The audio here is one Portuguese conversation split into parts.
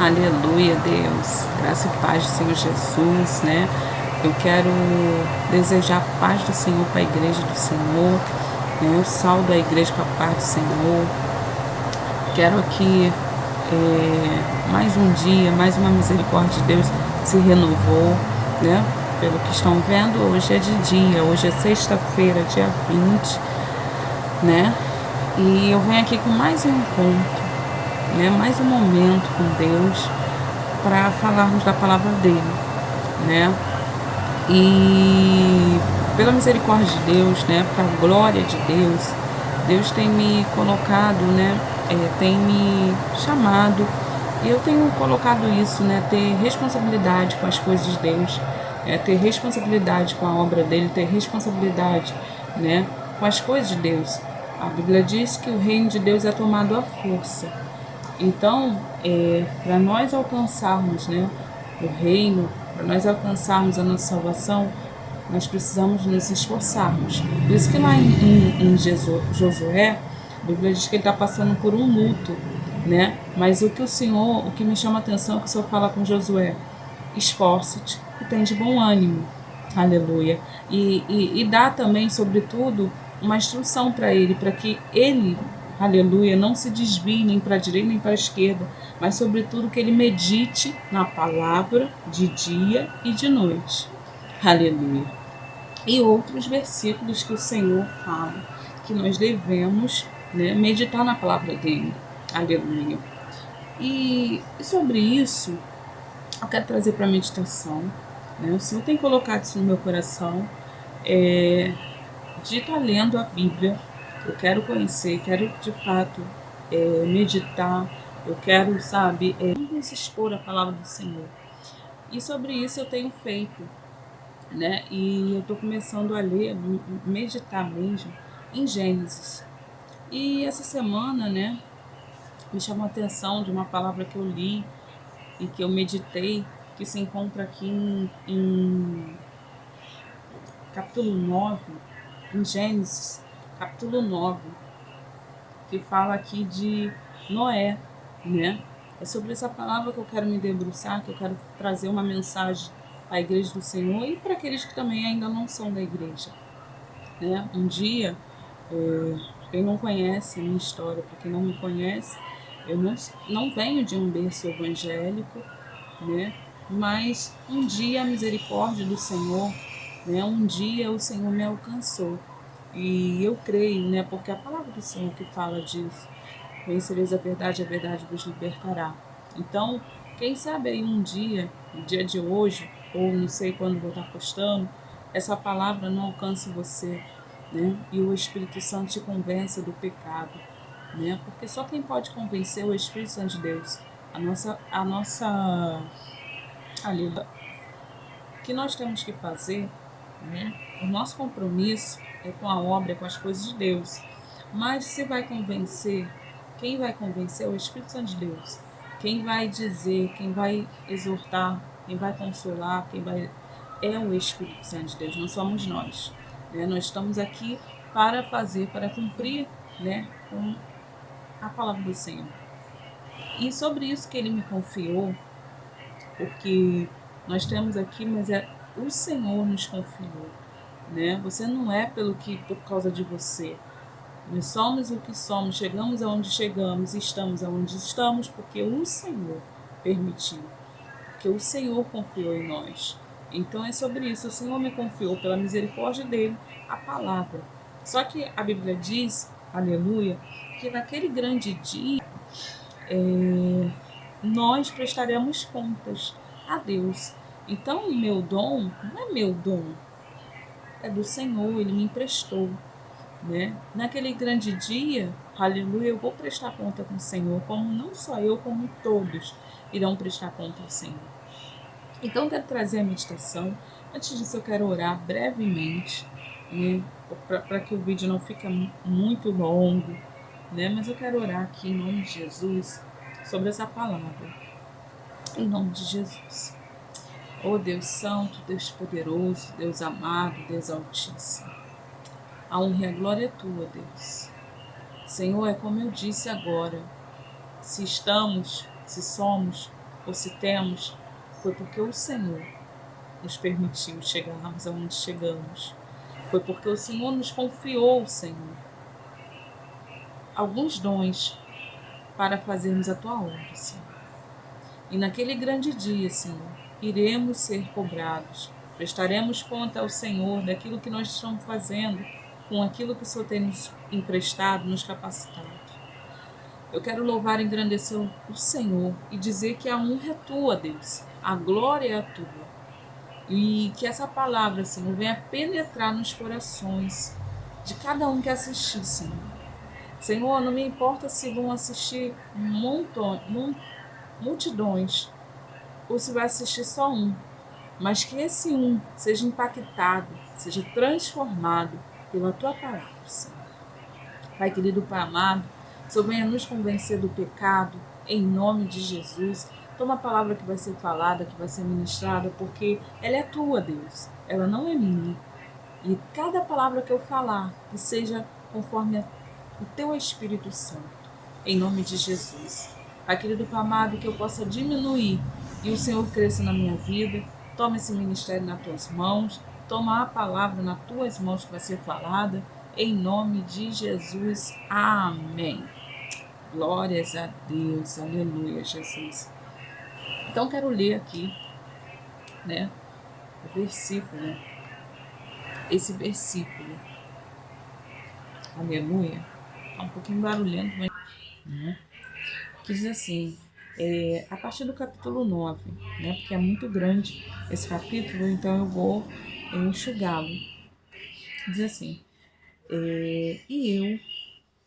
Aleluia, Deus. Graça e paz do Senhor Jesus, né? Eu quero desejar a paz do Senhor para a igreja do Senhor, né? Eu saldo a igreja com a paz do Senhor. Quero aqui mais um dia, mais uma misericórdia de Deus se renovou, né? Pelo que estão vendo, hoje é de dia, hoje é sexta-feira, dia 20, né? E eu venho aqui com mais um encontro, né? Mais um momento com Deus para falarmos da palavra dele, né? E pela misericórdia de Deus, né? Para a glória de Deus, Deus tem me colocado, né? Tem me chamado, e eu tenho colocado isso, né? Ter responsabilidade com as coisas de Deus, ter responsabilidade com a obra dele, ter responsabilidade, né? Com as coisas de Deus. A Bíblia diz que o reino de Deus é tomado à força. Então, para nós alcançarmos, né, o reino, para nós alcançarmos a nossa salvação, nós precisamos nos esforçarmos. Por isso que lá em Josué, a Bíblia diz que ele está passando por um luto, né? Mas o que me chama a atenção é que o Senhor fala com Josué: esforce-te e tem de bom ânimo. Aleluia. E dá também, sobretudo, uma instrução para ele, para que ele, aleluia, não se desvie nem para a direita nem para a esquerda, mas sobretudo que ele medite na palavra de dia e de noite. Aleluia. E outros versículos que o Senhor fala que nós devemos, né, meditar na palavra dele. Aleluia. E sobre isso, eu quero trazer para a meditação, né? O Senhor tem colocado isso no meu coração, de estar lendo a Bíblia. Eu quero conhecer, quero de fato meditar, eu quero, sabe, nos expor a palavra do Senhor. E sobre isso eu tenho feito, né? E eu estou começando a ler, meditar mesmo, em Gênesis. E essa semana, né, me chamou a atenção de uma palavra que eu li e que eu meditei, que se encontra aqui em capítulo 9, em Gênesis, capítulo 9, que fala aqui de Noé, né? É sobre essa palavra que eu quero me debruçar, que eu quero trazer uma mensagem à igreja do Senhor e para aqueles que também ainda não são da igreja, né? Um dia, quem não conhece a minha história, para quem não me conhece, eu não venho de um berço evangélico, né? Mas um dia a misericórdia do Senhor, né? Um dia o Senhor me alcançou. E eu creio, né? Porque a palavra do Senhor que fala disso: conhecereis a verdade vos libertará. Então, quem sabe aí um dia, no dia de hoje, ou não sei quando vou estar postando, essa palavra não alcance você, né? E o Espírito Santo te convença do pecado, né? Porque só quem pode convencer é o Espírito Santo de Deus. A nossa ali, o que nós temos que fazer, né? O nosso compromisso é com a obra, é com as coisas de Deus. Mas se vai convencer, quem vai convencer é o Espírito Santo de Deus. Quem vai dizer, quem vai exortar, quem vai consolar, é o Espírito Santo de Deus, não somos nós, né? Nós estamos aqui para fazer, para cumprir, né, com a palavra do Senhor. E sobre isso que ele me confiou, porque nós temos aqui, mas o Senhor nos confiou, né? Você não é por causa de você. Nós somos o que somos, chegamos aonde chegamos, estamos aonde estamos, porque o Senhor permitiu, porque o Senhor confiou em nós. Então é sobre isso, o Senhor me confiou pela misericórdia dele a palavra. Só que a Bíblia diz, aleluia, que naquele grande dia nós prestaremos contas a Deus. Então o meu dom não é meu dom, é do Senhor, ele me emprestou, né? Naquele grande dia, aleluia, eu vou prestar conta com o Senhor, como não só eu, como todos irão prestar conta ao Senhor. Então eu quero trazer a meditação. Antes disso eu quero orar brevemente, né? Para que o vídeo não fique muito longo, né? Mas eu quero orar aqui em nome de Jesus sobre essa palavra, em nome de Jesus. Oh Deus Santo, Deus poderoso, Deus amado, Deus Altíssimo, a honra e a glória é tua, Deus. Senhor, é como eu disse agora, se somos, ou se temos, foi porque o Senhor nos permitiu chegarmos aonde chegamos. Foi porque o Senhor nos confiou, Senhor, alguns dons para fazermos a tua obra, Senhor. E naquele grande dia, Senhor, iremos ser cobrados. Prestaremos conta ao Senhor daquilo que nós estamos fazendo, com aquilo que o Senhor tem nos emprestado, nos capacitado. Eu quero louvar e engrandecer o Senhor e dizer que a honra é tua, Deus. A glória é tua. E que essa palavra, Senhor, venha penetrar nos corações de cada um que assistir, Senhor. Senhor, não me importa se vão assistir multidões ou se vai assistir só um, mas que esse um seja impactado, seja transformado pela tua palavra, Senhor. Pai querido, Pai amado, Senhor, venha nos convencer do pecado, em nome de Jesus. Toma a palavra que vai ser falada, que vai ser ministrada, porque ela é tua, Deus, ela não é minha. E cada palavra que eu falar, que seja conforme o teu Espírito Santo, em nome de Jesus. Pai querido, Pai amado, que eu possa diminuir e o Senhor cresça na minha vida. Toma esse ministério nas tuas mãos, toma a palavra nas tuas mãos que vai ser falada, em nome de Jesus. Amém. Glórias a Deus, aleluia, Jesus. Então quero ler aqui, né, o versículo, esse versículo, aleluia, tá um pouquinho barulhento, mas, né, que diz assim, a partir do capítulo 9, né, porque é muito grande esse capítulo, então eu vou enxugá-lo. Diz assim, e eu,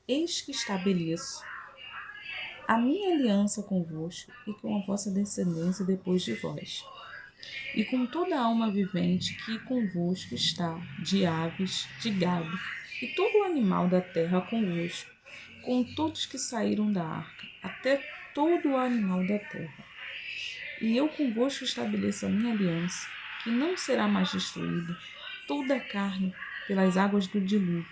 eis que estabeleço a minha aliança convosco e com a vossa descendência depois de vós, e com toda a alma vivente que convosco está, de aves, de gado, e todo o animal da terra convosco, com todos que saíram da arca, até todo o animal da terra. E eu convosco estabeleço a minha aliança, que não será mais destruída, toda a carne pelas águas do dilúvio,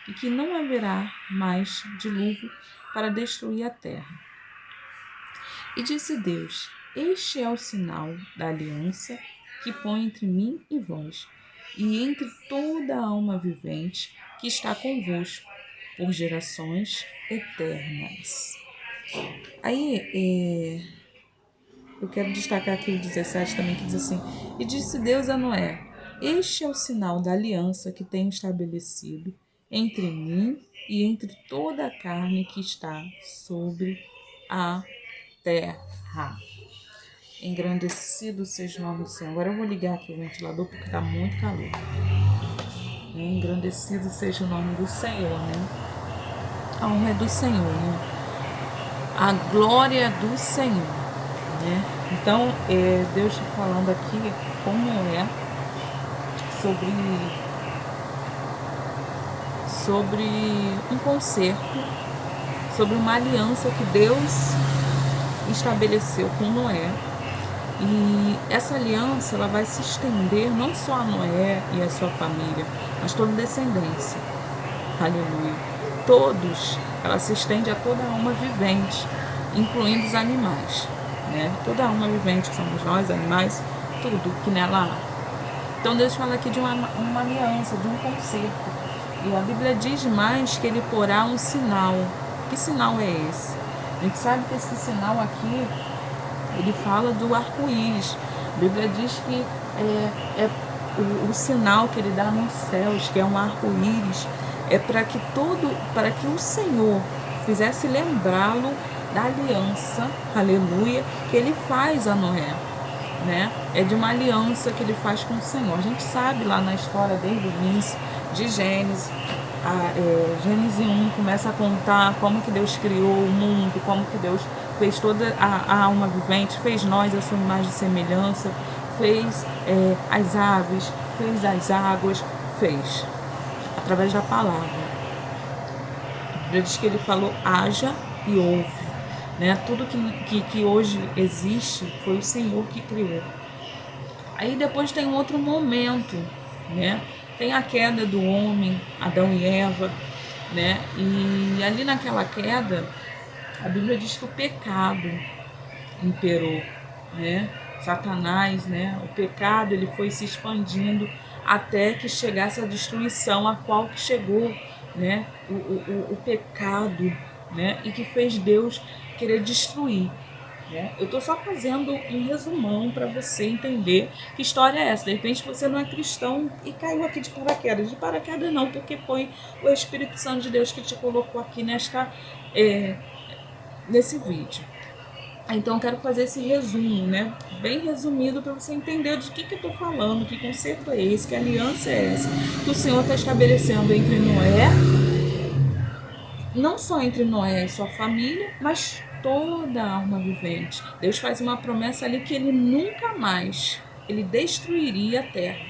e que não haverá mais dilúvio para destruir a terra. E disse Deus, este é o sinal da aliança que põe entre mim e vós, e entre toda a alma vivente que está convosco, por gerações eternas. Aí, eu quero destacar aqui o 17 também, que diz assim, e disse Deus a Noé, este é o sinal da aliança que tenho estabelecido entre mim e entre toda a carne que está sobre a terra. Engrandecido seja o nome do Senhor. Agora eu vou ligar aqui o ventilador porque está muito calor. Engrandecido seja o nome do Senhor, né? A honra é do Senhor, né? A glória é do Senhor, né? Então, Deus está falando aqui como é sobre um concerto, sobre uma aliança que Deus estabeleceu com Noé. E essa aliança ela vai se estender não só a Noé e a sua família, mas toda a descendência. Aleluia. Todos, ela se estende a toda a alma vivente, incluindo os animais, né? Toda a alma vivente, que somos nós, animais, tudo que nela há. Então Deus fala aqui de uma aliança, de um concerto. E a Bíblia diz mais que ele porá um sinal. Que sinal é esse? A gente sabe que esse sinal aqui, ele fala do arco-íris. A Bíblia diz que o sinal que ele dá nos céus, que é um arco-íris, é para que o Senhor fizesse lembrá-lo da aliança, aleluia, que ele faz a Noé, né? É de uma aliança que ele faz com o Senhor. A gente sabe lá na história desde o início de Gênesis, Gênesis 1 começa a contar como que Deus criou o mundo, como que Deus fez toda a alma vivente, fez nós a sua imagem e semelhança, fez as aves, fez as águas, fez através da palavra. A Bíblia diz que ele falou haja e ouve, né? Tudo que hoje existe foi o Senhor que criou. Aí depois tem um outro momento, né? Tem a queda do homem, Adão e Eva, né? E ali naquela queda, a Bíblia diz que o pecado imperou, né? Satanás, né? O pecado, ele foi se expandindo até que chegasse a destruição a qual que chegou, né? O pecado, né? E que fez Deus querer destruir, né? Eu estou só fazendo um resumão para você entender que história é essa. De repente você não é cristão e caiu aqui de paraquedas. De paraquedas não, porque foi o Espírito Santo de Deus que te colocou aqui nesse vídeo. Então eu quero fazer esse resumo, né? Bem resumido para você entender de que eu estou falando, que conceito é esse, que aliança é essa, que o Senhor está estabelecendo entre Noé, não só entre Noé e sua família, mas toda a alma vivente. Deus faz uma promessa ali que ele nunca mais, ele destruiria a terra.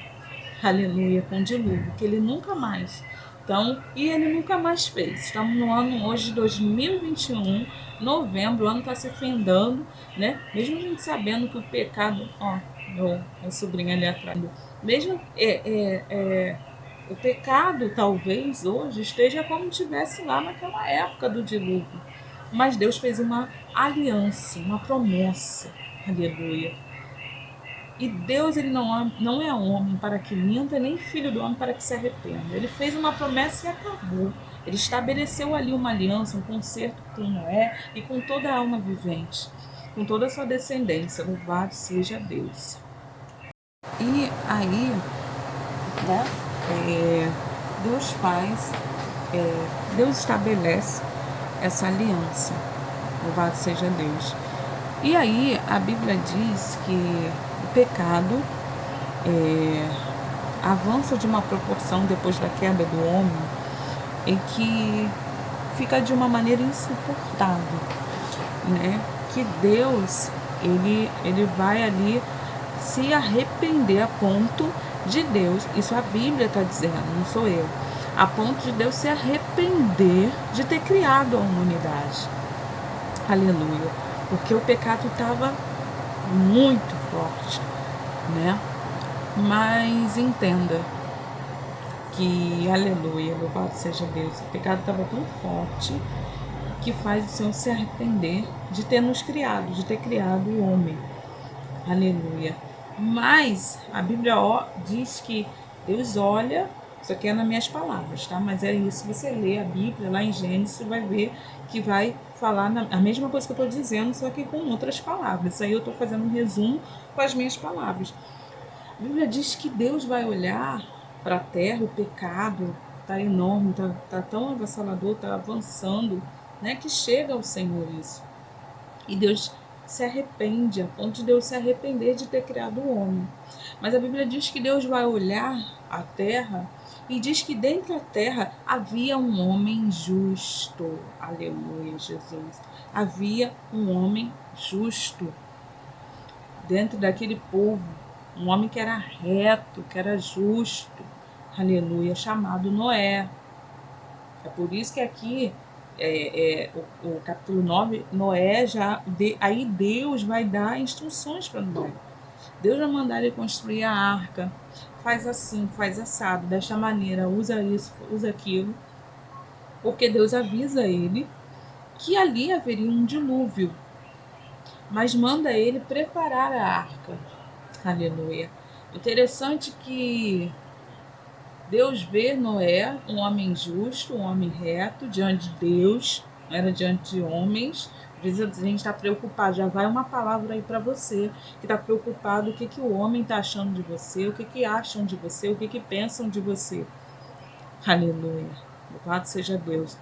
Aleluia, com dilúvio, que ele nunca mais. Então, e ele nunca mais fez. Estamos no ano hoje de 2021, novembro, o ano está se findando, né? Mesmo a gente sabendo que o pecado, ó, meu sobrinho ali atrás, mesmo o pecado talvez hoje esteja como tivesse lá naquela época do dilúvio. Mas Deus fez uma aliança, uma promessa. Aleluia. E Deus, ele não é homem para que minta, nem filho do homem para que se arrependa. Ele fez uma promessa e acabou. Ele estabeleceu ali uma aliança, um concerto com Noé e com toda a alma vivente, com toda a sua descendência. Louvado seja Deus. E aí, né, Deus faz, Deus estabelece essa aliança. Louvado seja Deus. E aí, a Bíblia diz que o pecado avança de uma proporção depois da queda do homem em que fica de uma maneira insuportável, né? Que Deus, ele vai ali se arrepender a ponto de Deus, isso a Bíblia está dizendo, não sou eu, a ponto de Deus se arrepender de ter criado a humanidade. Aleluia. Porque o pecado estava muito forte, né? Mas entenda que, aleluia, louvado seja Deus, o pecado estava tão forte que faz o Senhor se arrepender de ter nos criado, de ter criado o homem. Aleluia. Mas a Bíblia diz que Deus olha, isso aqui é nas minhas palavras, tá? Mas é isso, você lê a Bíblia lá em Gênesis, você vai ver que vai falar a mesma coisa que eu estou dizendo, só que com outras palavras. Isso aí eu estou fazendo um resumo com as minhas palavras. A Bíblia diz que Deus vai olhar para a terra, o pecado está enorme, está tão avassalador, está avançando, né, que chega ao Senhor isso. E Deus se arrepende, a ponto de Deus se arrepender de ter criado o homem. Mas a Bíblia diz que Deus vai olhar a terra e diz que dentro da terra havia um homem justo. Aleluia, Jesus. Havia um homem justo dentro daquele povo, um homem que era reto, que era justo. Aleluia, chamado Noé. É por isso que aqui o capítulo 9, Noé aí Deus vai dar instruções para Noé. Deus vai mandar ele construir a arca, faz assim, faz assado, desta maneira, usa isso, usa aquilo, porque Deus avisa ele que ali haveria um dilúvio, mas manda ele preparar a arca. Aleluia. Interessante que Deus vê Noé, um homem justo, um homem reto, diante de Deus, não era diante de homens. Às vezes a gente está preocupado, já vai uma palavra aí para você, que está preocupado o que o homem está achando de você, o que acham de você, o que pensam de você. Aleluia. Louvado seja Deus.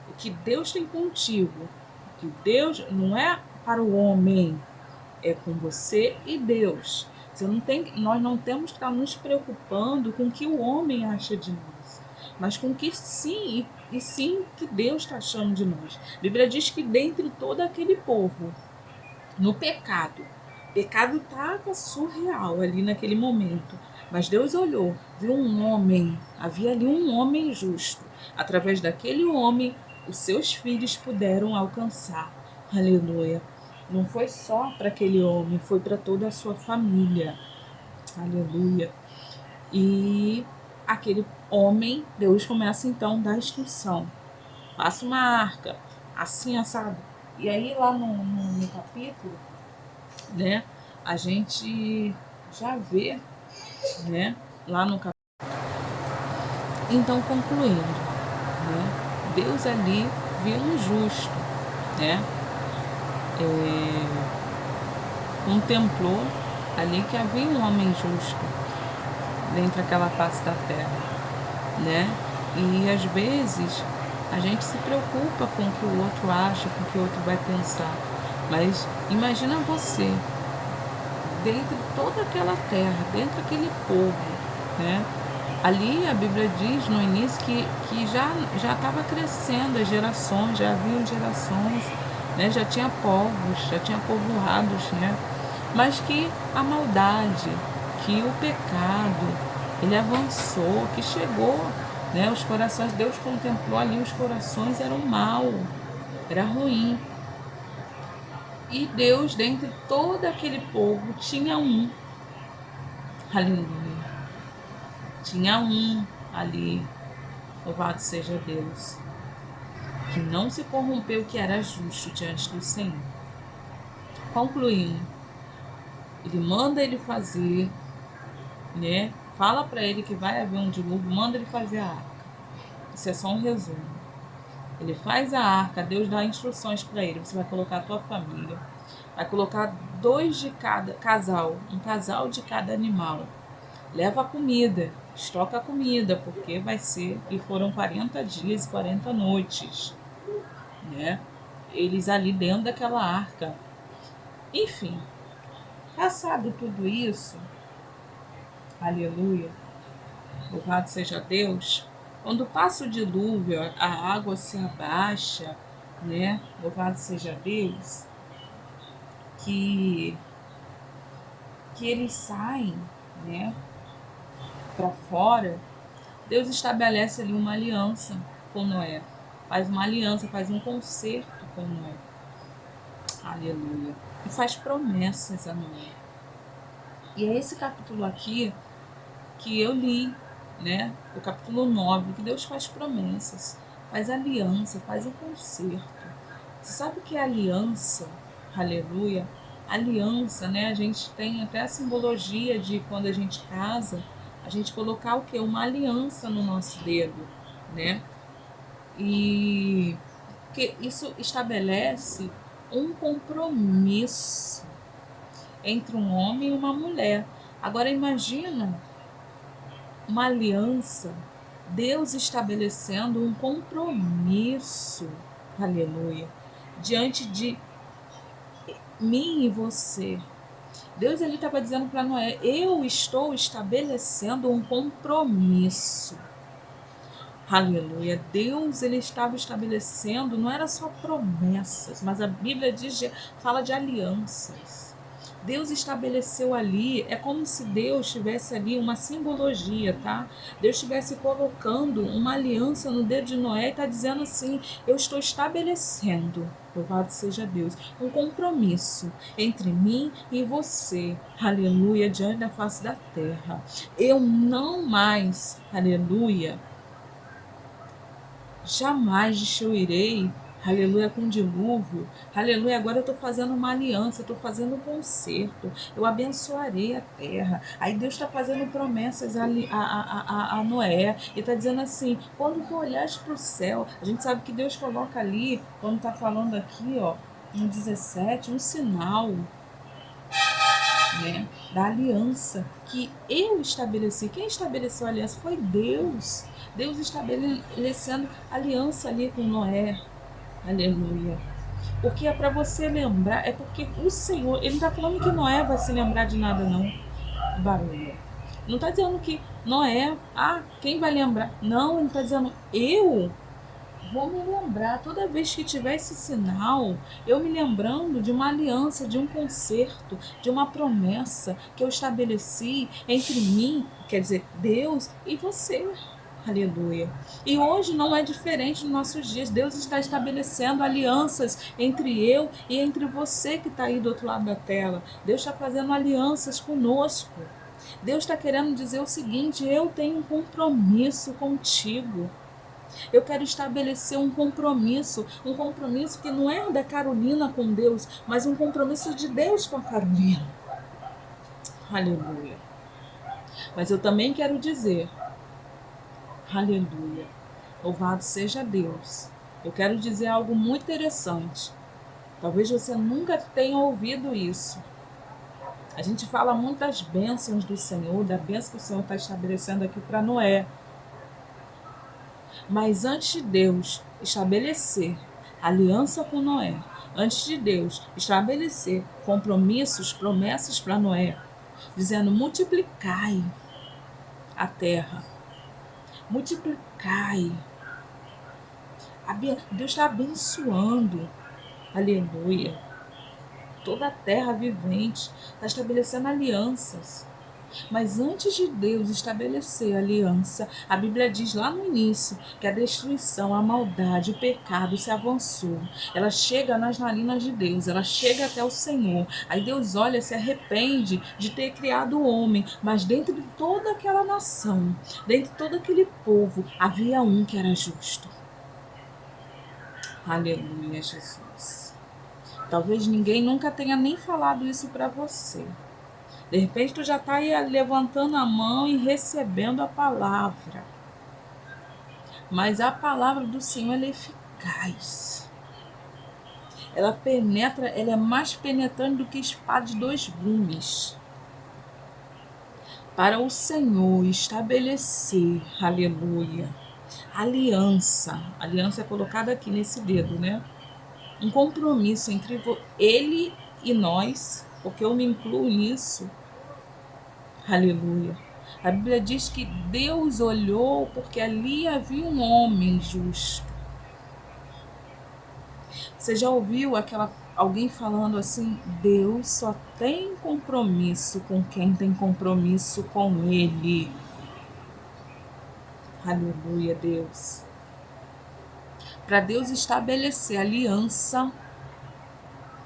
O que Deus tem contigo, o que Deus não é para o homem, é com você e Deus. Nós não temos que estar nos preocupando com o que o homem acha de nós, mas com o que sim que Deus está achando de nós. A Bíblia diz que dentre todo aquele povo, no pecado estava surreal ali naquele momento, mas Deus olhou, viu um homem, havia ali um homem justo. Através daquele homem, os seus filhos puderam alcançar. Aleluia. Não foi só para aquele homem, foi para toda a sua família. Aleluia. E aquele homem, Deus começa então a dar instrução. Faça uma arca, assim, assado. E aí lá no capítulo, né, a gente já vê, né, lá no capítulo. Então, concluindo, né, Deus ali viu um justo, né, contemplou ali que havia um homem justo dentro daquela face da terra, né? E às vezes a gente se preocupa com o que o outro acha, com o que o outro vai pensar. Mas imagina você, dentro de toda aquela terra, dentro daquele povo, né? Ali a Bíblia diz no início que já estava crescendo as gerações, já haviam gerações, né? Já tinha povos, já tinha povoados, né? Mas que a maldade, que o pecado, ele avançou, que chegou, né? Os corações, Deus contemplou ali, os corações eram mal, era ruim. E Deus, dentre todo aquele povo, tinha um, aleluia, tinha um ali, louvado seja Deus, que não se corrompeu, que era justo diante do Senhor. Concluindo, ele manda ele fazer, né? Fala para ele que vai haver um dilúvio, manda ele fazer a arca. Isso é só um resumo. Ele faz a arca, Deus dá instruções para ele. Você vai colocar a tua família, vai colocar 2 de cada casal, um casal de cada animal. Leva a comida, estoca a comida, porque vai ser, e foram 40 dias e 40 noites, né? Eles ali dentro daquela arca. Enfim, passado tudo isso, aleluia, louvado seja Deus, quando passa o dilúvio, a água se abaixa, né? Louvado seja Deus, que eles saem, né, para fora. Deus estabelece ali uma aliança com Noé, faz uma aliança, faz um concerto com Noé, aleluia, e faz promessas a Noé. E é esse capítulo aqui que eu li, né, o capítulo 9, que Deus faz promessas, faz aliança, faz um concerto. Você sabe o que é aliança? Aleluia. Aliança, né? A gente tem até a simbologia de quando a gente casa, a gente colocar o quê? Uma aliança no nosso dedo, né? E que isso estabelece um compromisso entre um homem e uma mulher. Agora imagina uma aliança, Deus estabelecendo um compromisso, aleluia, diante de mim e você. Deus ele estava dizendo para Noé, eu estou estabelecendo um compromisso. Aleluia. Deus ele estava estabelecendo, não era só promessas, mas a Bíblia fala de alianças. Deus estabeleceu ali, é como se Deus tivesse ali uma simbologia, tá? Deus estivesse colocando uma aliança no dedo de Noé e está dizendo assim, eu estou estabelecendo, louvado seja Deus, um compromisso entre mim e você, aleluia, diante da face da terra. Eu não mais, aleluia, jamais destruirei, aleluia, com dilúvio, aleluia, agora eu estou fazendo uma aliança, eu estou fazendo um concerto, eu abençoarei a terra. Aí Deus está fazendo promessas a Noé, e está dizendo assim, quando tu olhares para o céu, a gente sabe que Deus coloca ali, quando está falando aqui, ó, no 17, um sinal, né, da aliança que eu estabeleci. Quem estabeleceu a aliança foi Deus. Deus estabelecendo aliança ali com Noé. Aleluia. Porque é para você lembrar, é porque o Senhor, ele não está falando que Noé vai se lembrar de nada, não. Barulho. Não está dizendo que Noé, quem vai lembrar? Não, ele está dizendo, eu vou me lembrar, toda vez que tiver esse sinal, eu me lembrando de uma aliança, de um concerto, de uma promessa que eu estabeleci entre mim, quer dizer, Deus e você. Aleluia. E hoje não é diferente nos nossos dias. Deus está estabelecendo alianças entre eu e entre você que está aí do outro lado da tela. Deus está fazendo alianças conosco. Deus está querendo dizer o seguinte, eu tenho um compromisso contigo. Eu quero estabelecer um compromisso que não é da Carolina com Deus, mas um compromisso de Deus com a Carolina. Aleluia. Mas eu também quero dizer, aleluia, louvado seja Deus. Eu quero dizer algo muito interessante. Talvez você nunca tenha ouvido isso. A gente fala muito das bênçãos do Senhor, da bênção que o Senhor está estabelecendo aqui para Noé. Mas antes de Deus estabelecer aliança com Noé, antes de Deus estabelecer compromissos, promessas para Noé, dizendo: multiplicai a terra, multiplicai. Deus está abençoando, aleluia, toda a terra vivente, está estabelecendo alianças. Mas antes de Deus estabelecer a aliança, a Bíblia diz lá no início que a destruição, a maldade, o pecado se avançou. Ela chega nas narinas de Deus, ela chega até o Senhor. Aí Deus olha, se arrepende de ter criado o homem, mas dentro de toda aquela nação, dentro de todo aquele povo, havia um que era justo. Aleluia, Jesus. Talvez ninguém nunca tenha nem falado isso para você. De repente tu já está aí levantando a mão e recebendo a palavra. Mas a palavra do Senhor ela é eficaz. Ela penetra, ela é mais penetrante do que espada de dois gumes. Para o Senhor estabelecer, aleluia, aliança. Aliança é colocada aqui nesse dedo, né? Um compromisso entre ele e nós, porque eu me incluo nisso. Aleluia. A Bíblia diz que Deus olhou porque ali havia um homem justo. Você já ouviu alguém falando assim: Deus só tem compromisso com quem tem compromisso com Ele. Aleluia, Deus. Para Deus estabelecer aliança,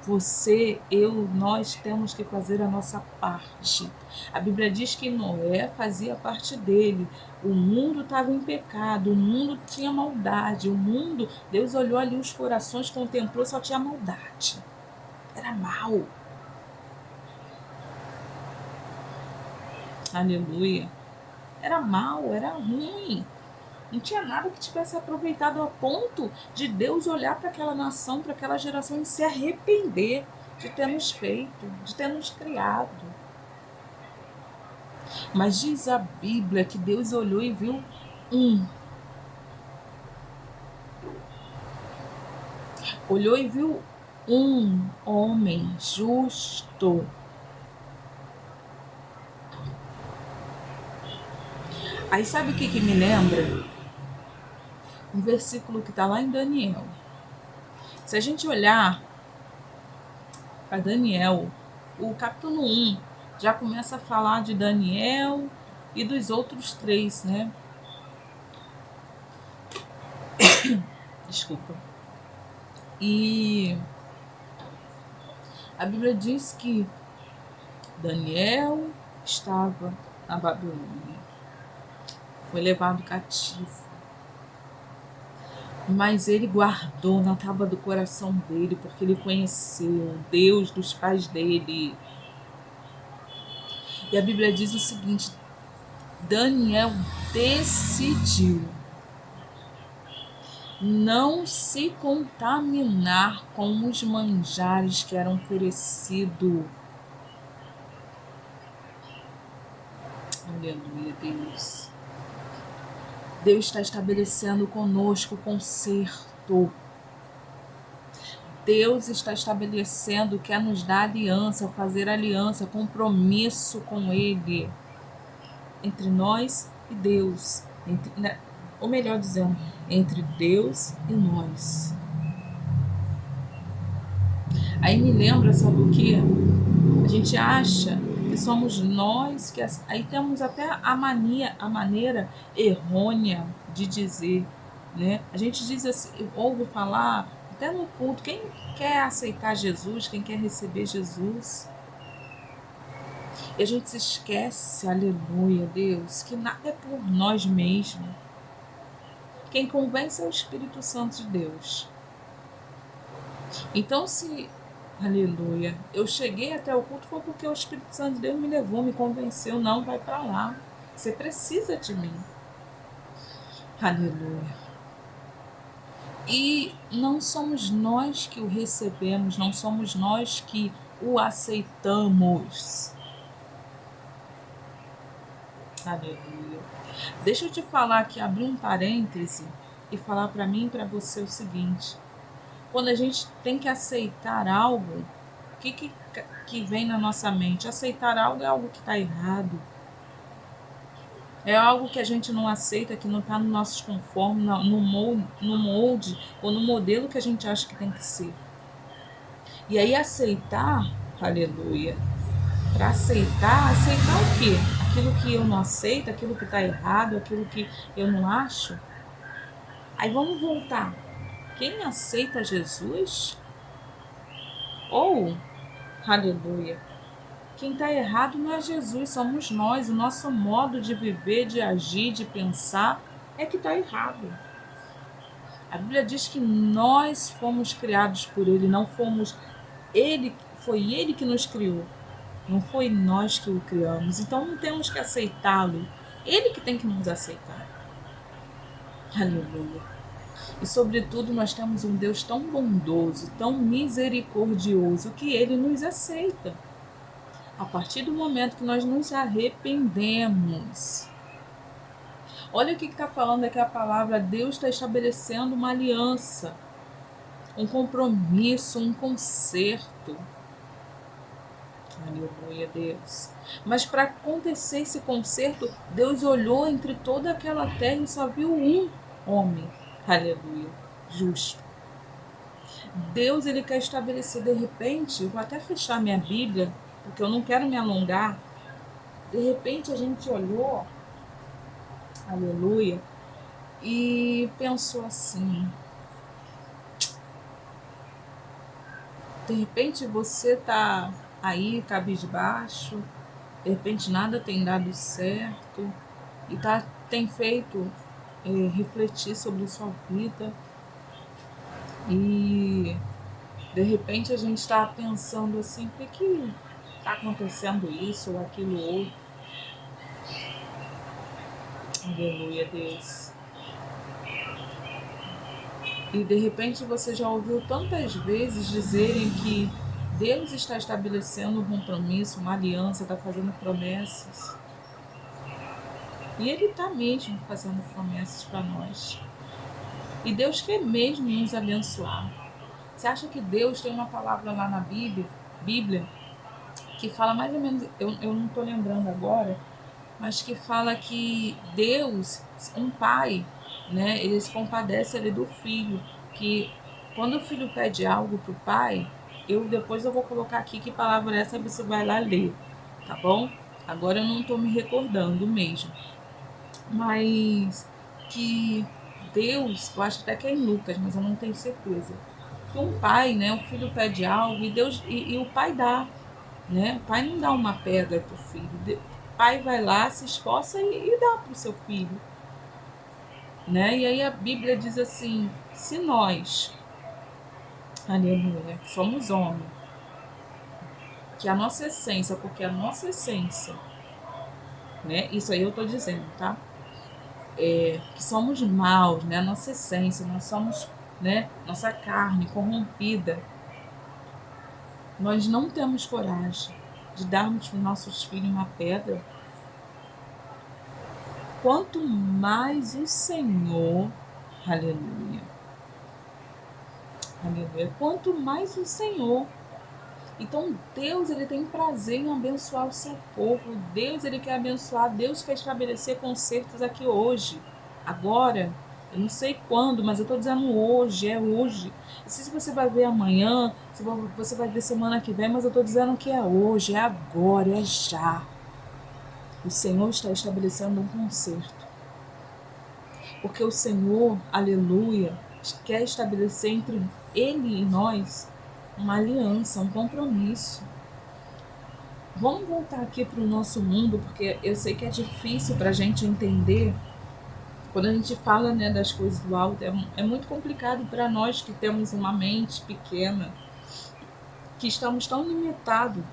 você, eu, nós temos que fazer a nossa parte. A Bíblia diz que Noé fazia parte dele. O mundo estava em pecado, o mundo tinha maldade, o mundo, Deus olhou ali os corações, contemplou, só tinha maldade. Era mal. Aleluia. Era mal, era ruim. Não tinha nada que tivesse aproveitado a ponto de Deus olhar para aquela nação, para aquela geração e se arrepender de ter nos feito, de ter nos criado. Mas diz a Bíblia que Deus olhou e viu um. Olhou e viu um homem justo. Aí sabe o que me lembra? Um versículo que está lá em Daniel. Se a gente olhar para Daniel, o capítulo 1 já começa a falar de Daniel e dos outros três, né? Desculpa. E a Bíblia diz que Daniel estava na Babilônia. Foi levado cativo. Mas ele guardou na tábua do coração dele, porque ele conheceu o Deus dos pais dele. E a Bíblia diz o seguinte: Daniel decidiu não se contaminar com os manjares que eram oferecidos. Aleluia, Deus. Deus está estabelecendo conosco conserto. Deus está estabelecendo, quer nos dar aliança, fazer aliança, compromisso com Ele, entre nós e Deus, ou melhor dizendo, entre Deus e nós. Aí me lembra, sabe o que? A gente acha que somos nós, que aí temos até a maneira errônea de dizer, né? A gente diz assim, ouve falar, até no culto, quem quer aceitar Jesus, quem quer receber Jesus, e a gente se esquece, aleluia, Deus, que nada é por nós mesmos. Quem convence é o Espírito Santo de Deus. Então, se Aleluia. Eu cheguei até o culto foi porque o Espírito Santo de Deus me levou, me convenceu, não vai para lá. Você precisa de mim. Aleluia. E não somos nós que o recebemos, não somos nós que o aceitamos. Aleluia. Deixa eu te falar aqui, abrir um parêntese e falar para mim e para você o seguinte. Quando a gente tem que aceitar algo, o que vem na nossa mente? Aceitar algo é algo que está errado. É algo que a gente não aceita, que não está no nosso conforme, no molde ou no modelo que a gente acha que tem que ser. E aí aceitar, aleluia, para aceitar o quê? Aquilo que eu não aceito, aquilo que está errado, aquilo que eu não acho. Aí vamos voltar. Quem aceita Jesus? Ou, aleluia, quem está errado não é Jesus, somos nós. O nosso modo de viver, de agir, de pensar é que está errado. A Bíblia diz que nós fomos criados por Ele, não fomos Ele, foi Ele que nos criou, não foi nós que o criamos. Então não temos que aceitá-lo, Ele que tem que nos aceitar. Aleluia. E sobretudo nós temos um Deus tão bondoso, tão misericordioso, que Ele nos aceita. A partir do momento que nós nos arrependemos. Olha o que está falando aqui a palavra. Deus está estabelecendo uma aliança, um compromisso, um concerto. Aleluia, Deus. Mas para acontecer esse concerto, Deus olhou entre toda aquela terra e só viu um homem. Aleluia, justo. Deus, ele quer estabelecer de repente, vou até fechar minha Bíblia, porque eu não quero me alongar. De repente a gente olhou, aleluia, e pensou assim. De repente você tá aí cabisbaixo, de repente nada tem dado certo e tem feito refletir sobre a sua vida. E de repente a gente está pensando assim, por que está acontecendo isso ou aquilo outro? Aleluia, Deus. E de repente você já ouviu tantas vezes dizerem que Deus está estabelecendo um compromisso, uma aliança, está fazendo promessas. E Ele está mesmo fazendo promessas para nós. E Deus quer mesmo nos abençoar. Você acha que Deus tem uma palavra lá na Bíblia que fala mais ou menos, eu não estou lembrando agora, mas que fala que Deus, um pai, né, ele se compadece ali do filho, que quando o filho pede algo para o pai, depois eu vou colocar aqui que palavra é essa, você vai lá ler, tá bom? Agora eu não estou me recordando mesmo, mas que Deus, eu acho até que é em Lucas, mas eu não tenho certeza, que um pai, né, o filho pede algo e Deus e o pai dá, né? O pai não dá uma pedra para o filho, o pai vai lá, se esforça e dá para o seu filho, né? E aí a Bíblia diz assim, se nós, aleluia, somos homens, que a nossa essência, porque a nossa essência, né? Isso aí eu estou dizendo, tá? Que somos maus, né? A nossa essência, nós somos, né? Nossa carne corrompida. Nós não temos coragem de darmos para os nossos filhos uma pedra. Quanto mais o Senhor, aleluia, aleluia, quanto mais o Senhor. Então Deus, ele tem prazer em abençoar o seu povo. Deus, ele quer abençoar, Deus quer estabelecer concertos aqui hoje, agora. Eu não sei quando, mas eu estou dizendo hoje, é hoje. Não sei se você vai ver amanhã, se você vai ver semana que vem, mas eu estou dizendo que é hoje, é agora, é já. O Senhor está estabelecendo um concerto. Porque o Senhor, aleluia, quer estabelecer entre Ele e nós uma aliança, um compromisso. Vamos voltar aqui para o nosso mundo, porque eu sei que é difícil para a gente entender. Quando a gente fala, né, das coisas do alto, é muito complicado para nós que temos uma mente pequena. que estamos tão limitados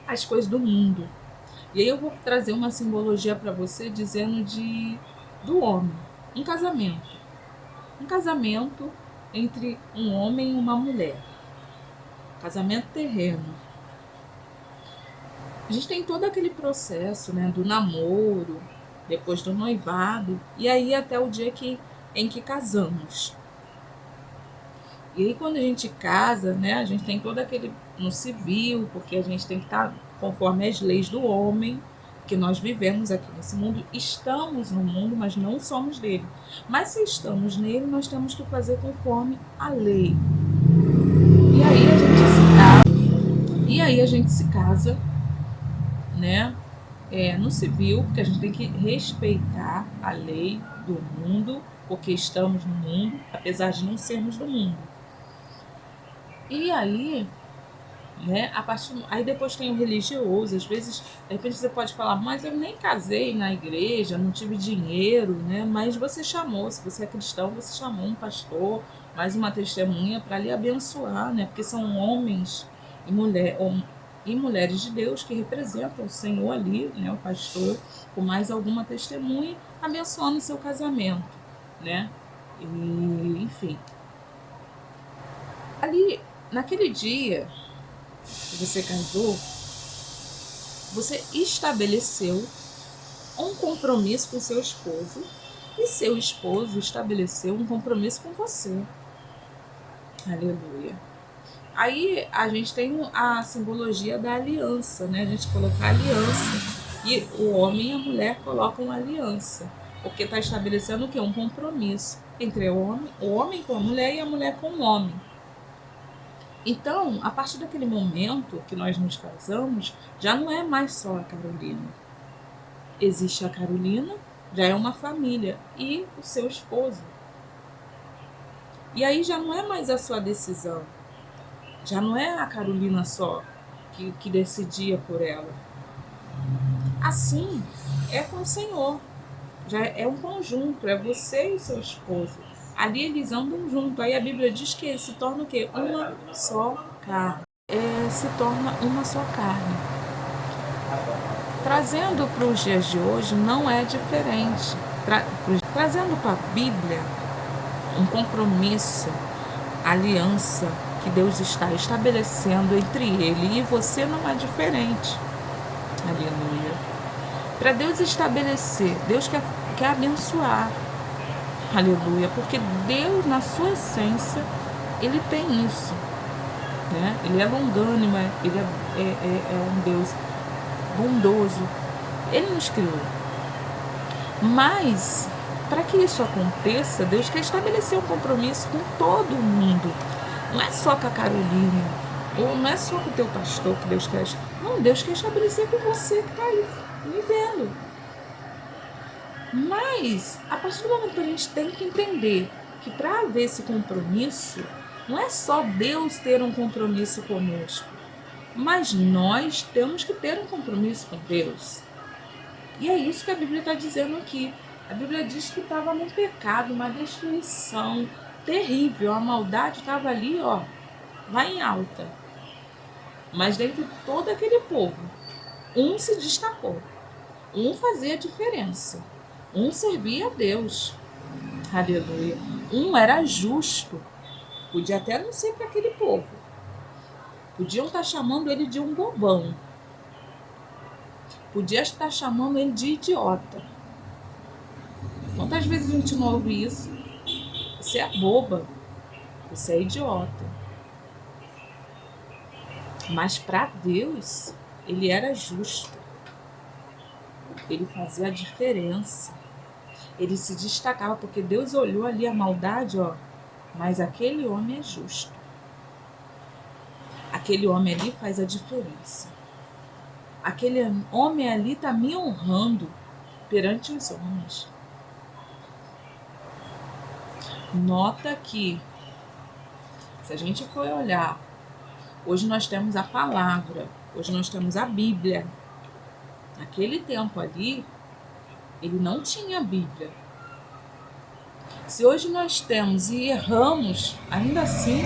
às coisas do mundo. E aí eu vou trazer uma simbologia para você dizendo do homem. Um casamento. Um casamento entre um homem e uma mulher. Casamento terreno. A gente tem todo aquele processo, né, do namoro, depois do noivado, e aí até o dia em que casamos. E aí quando a gente casa, né, a gente tem todo aquele no civil, porque a gente tem que estar conforme as leis do homem, que nós vivemos aqui nesse mundo, estamos no mundo, mas não somos dele. Mas se estamos nele, nós temos que fazer conforme a lei. E aí a gente se casa, né? No civil, porque a gente tem que respeitar a lei do mundo, porque estamos no mundo, apesar de não sermos do mundo. E aí, né, aí depois tem o religioso, às vezes, de repente você pode falar, mas eu nem casei na igreja, não tive dinheiro, né? Mas você chamou, se você é cristão, você chamou um pastor, mais uma testemunha para lhe abençoar, né? Porque são homens e mulheres de Deus que representam o Senhor ali, né, o pastor, com mais alguma testemunha, abençoando o seu casamento, né? E, enfim. Ali, naquele dia que você casou, você estabeleceu um compromisso com seu esposo e seu esposo estabeleceu um compromisso com você. Aleluia. Aí a gente tem a simbologia da aliança, né? A gente coloca a aliança e o homem e a mulher colocam a aliança, porque está estabelecendo o quê? Um compromisso entre o homem com a mulher e a mulher com o homem. Então, a partir daquele momento que nós nos casamos, já não é mais só a Carolina. Existe a Carolina, já é uma família, e o seu esposo. E aí já não é mais a sua decisão. Já não é a Carolina só que decidia por ela. Assim é com o Senhor. Já é um conjunto, é você e seu esposo. Ali eles andam junto. Aí a Bíblia diz que se torna o quê? Uma só carne. Se torna uma só carne. Trazendo para os dias de hoje não é diferente. Trazendo para a Bíblia um compromisso, aliança que Deus está estabelecendo entre ele e você não é diferente. Aleluia. Para Deus estabelecer, Deus quer abençoar. Aleluia. Porque Deus, na sua essência, ele tem isso. Né? Ele é longânimo, ele é um Deus bondoso. Ele nos criou. Mas, para que isso aconteça, Deus quer estabelecer um compromisso com todo mundo. Não é só com a Carolina, ou não é só com o teu pastor que Deus quer. Não, Deus quer estabelecer com você que está aí me vendo. Mas, a partir do momento que a gente tem que entender que para haver esse compromisso, não é só Deus ter um compromisso conosco, mas nós temos que ter um compromisso com Deus. E é isso que a Bíblia está dizendo aqui. A Bíblia diz que estava num pecado, uma destruição terrível. A maldade estava ali, ó, lá em alta. Mas dentro de todo aquele povo, um se destacou. Um fazia diferença. Um servia a Deus. Aleluia. Um era justo. Podia até não ser para aquele povo. Podiam estar chamando ele de um bobão. Podia estar chamando ele de idiota. Quantas vezes a gente não ouve isso? Você é boba. Você é idiota. Mas para Deus, ele era justo. Ele fazia a diferença. Ele se destacava, porque Deus olhou ali a maldade, ó. Mas aquele homem é justo. Aquele homem ali faz a diferença. Aquele homem ali está me honrando perante os homens. Nota que, se a gente for olhar, hoje nós temos a palavra, hoje nós temos a Bíblia. Naquele tempo ali, ele não tinha a Bíblia. Se hoje nós temos e erramos, ainda assim,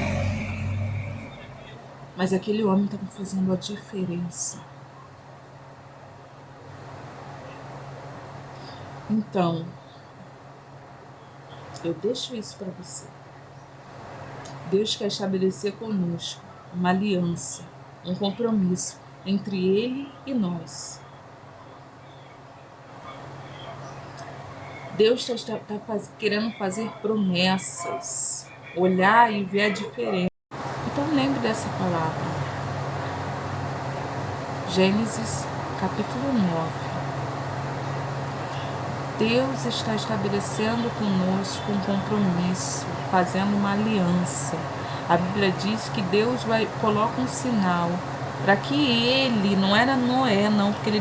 Mas aquele homem estava fazendo a diferença. Então, eu deixo isso para você. Deus quer estabelecer conosco uma aliança, um compromisso entre Ele e nós. Deus está querendo fazer promessas, olhar e ver a diferença. Então lembre dessa palavra. Gênesis capítulo 9. Deus está estabelecendo conosco um compromisso, fazendo uma aliança. A Bíblia diz que Deus coloca um sinal para que ele, não era Noé não, porque ele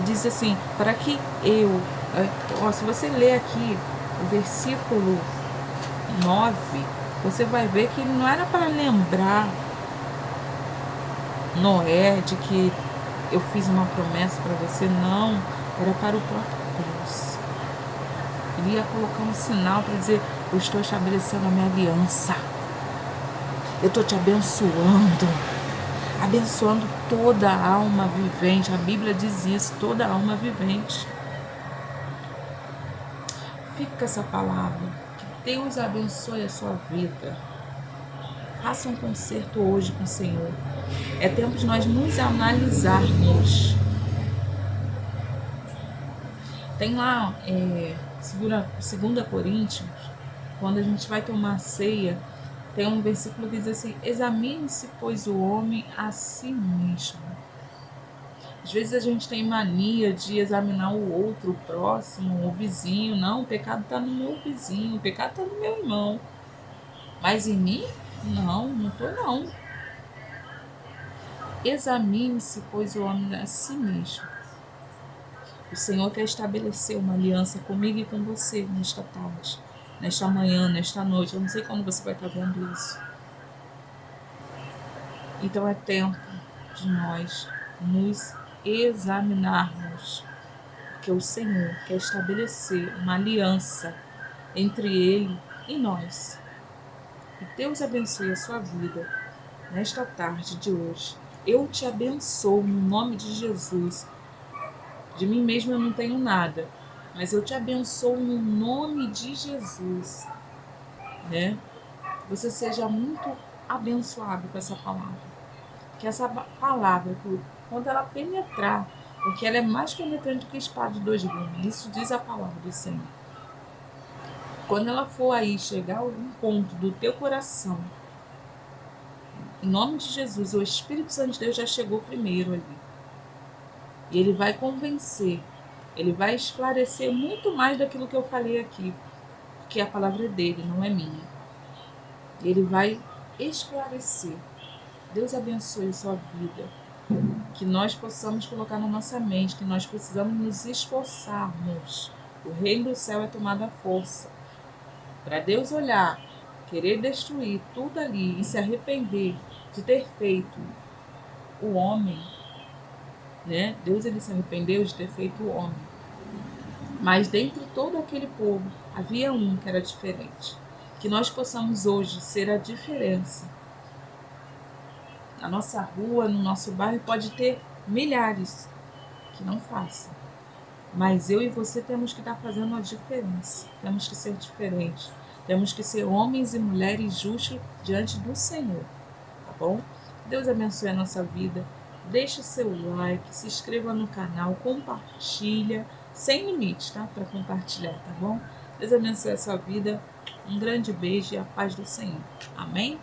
diz assim, para que eu, se você ler aqui o versículo 9, você vai ver que não era para lembrar Noé de que eu fiz uma promessa para você, não, era para o próprio Deus. Ele ia colocar um sinal para dizer, eu estou estabelecendo a minha aliança, eu estou te abençoando toda a alma vivente. A Bíblia diz isso, toda a alma vivente. Fica com essa palavra, que Deus abençoe a sua vida. Faça um concerto hoje com o Senhor. É tempo de nós nos analisarmos. Tem lá, 2 Coríntios, quando a gente vai tomar ceia, tem um versículo que diz assim, examine-se, pois, o homem a si mesmo. Às vezes a gente tem mania de examinar o outro, o próximo, o vizinho. Não, o pecado está no meu vizinho, o pecado está no meu irmão. Mas em mim? Não estou não. Examine-se, pois, o homem a si mesmo. O Senhor quer estabelecer uma aliança comigo e com você nesta tarde, nesta manhã, nesta noite. Eu não sei quando você vai estar vendo isso. Então é tempo de nós nos examinarmos, porque o Senhor quer estabelecer uma aliança entre Ele e nós. Que Deus abençoe a sua vida nesta tarde de hoje. Eu te abençoo no nome de Jesus. De mim mesma eu não tenho nada, mas eu te abençoo no nome de Jesus, né? Você seja muito abençoado com essa palavra. Que essa palavra, quando ela penetrar, porque ela é mais penetrante que a espada de 2 gumes, isso diz a palavra do Senhor. Quando ela for aí chegar ao encontro do teu coração, em nome de Jesus, o Espírito Santo de Deus já chegou primeiro ali. E ele vai convencer, ele vai esclarecer muito mais daquilo que eu falei aqui, porque a palavra é dele, não é minha. Ele vai esclarecer. Deus abençoe a sua vida. Que nós possamos colocar na nossa mente que nós precisamos nos esforçarmos. O reino do céu é tomado à força. Para Deus olhar, querer destruir tudo ali e se arrepender de ter feito o homem, né? Deus ele se arrependeu de ter feito o homem. Mas dentro de todo aquele povo havia um que era diferente. Que nós possamos hoje ser a diferença. Na nossa rua, no nosso bairro, pode ter milhares que não façam. Mas eu e você temos que estar fazendo a diferença. Temos que ser diferentes. Temos que ser homens e mulheres justos diante do Senhor. Tá bom? Deus abençoe a nossa vida. Deixe seu like, se inscreva no canal, compartilha. Sem limite, tá? Para compartilhar, tá bom? Deus abençoe a sua vida. Um grande beijo e a paz do Senhor. Amém?